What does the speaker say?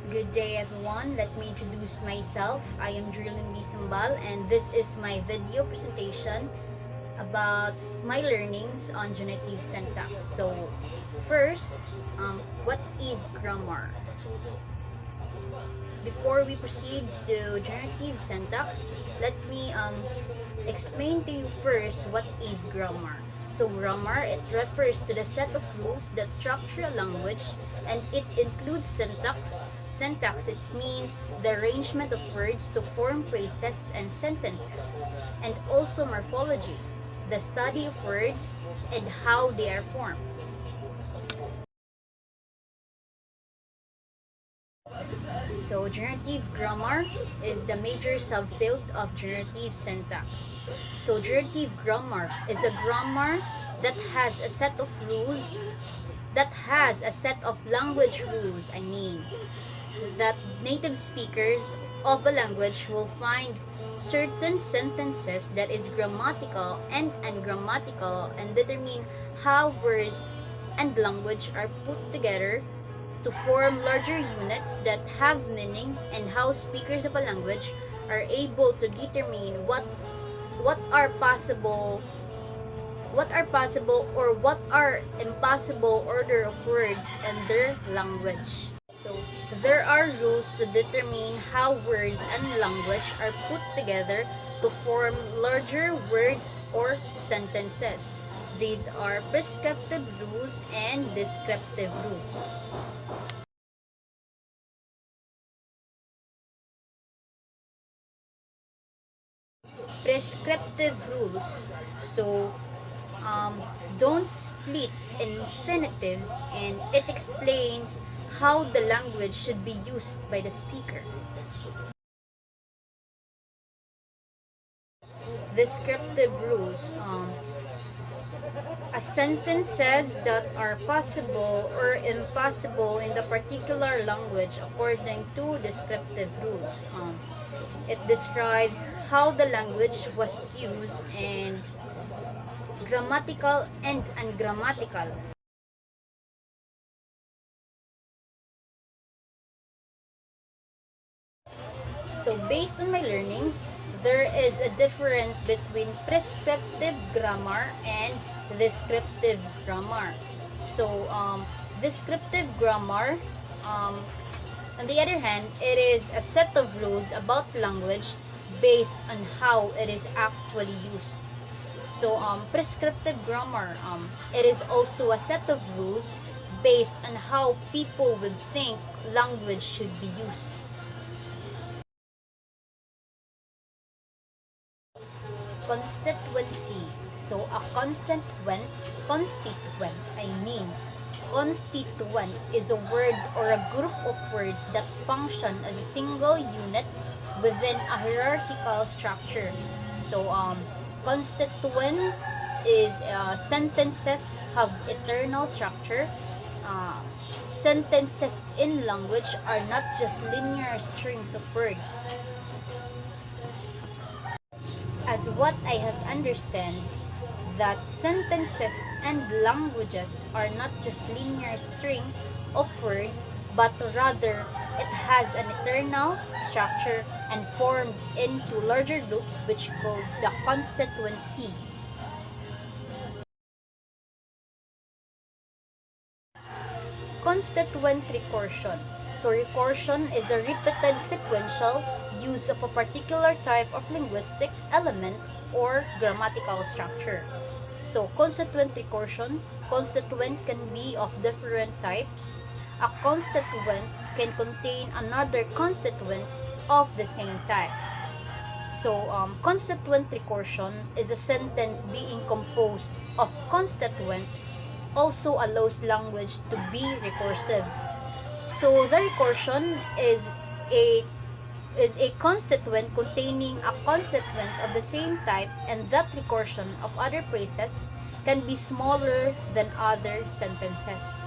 Good day everyone, let me introduce myself. I am Jerlyn B. Sambal and this is my video presentation about my learnings on genitive syntax. So first, what is grammar? Before we proceed to genitive syntax, let me explain to you first what is grammar. So grammar, it refers to the set of rules that structure a language, and it includes syntax. Syntax, it means the arrangement of words to form phrases and sentences, and also morphology, the study of words and how they are formed. So generative grammar is the major subfield of generative syntax. So generative grammar is a grammar that has a set of rules, that has a set of language rules, that native speakers of a language will find certain sentences that is grammatical and ungrammatical and determine how words and language are put together to form larger units that have meaning, and how speakers of a language are able to determine what are possible or what are impossible order of words in their language. So there are rules to determine how words and language are put together to form larger words or sentences. These are prescriptive rules and descriptive rules. Prescriptive rules. So don't split infinitives, and it explains how the language should be used by the speaker. Descriptive rules. A sentence says that are possible or impossible in the particular language according to descriptive rules. It describes how the language was used and grammatical and ungrammatical. So based on my learnings, there is a difference between prescriptive grammar and descriptive grammar. So descriptive grammar, on the other hand, it is a set of rules about language based on how it is actually used. So prescriptive grammar, it is also a set of rules based on how people would think language should be used. Constituency. So a constituent is a word or a group of words that function as a single unit within a hierarchical structure. So constituent is sentences have eternal structure. Sentences in language are not just linear strings of words. As what I have understand, that sentences and languages are not just linear strings of words, but rather it has an eternal structure and formed into larger groups which called the constituency. Constituent recursion. So recursion is the repeated sequential use of a particular type of linguistic element or grammatical structure. So constituent recursion, constituent can be of different types. A constituent can contain another constituent of the same type. So constituent recursion is a sentence being composed of constituent also allows language to be recursive. So the recursion is a constituent containing a constituent of the same type, and that recursion of other phrases can be smaller than other sentences.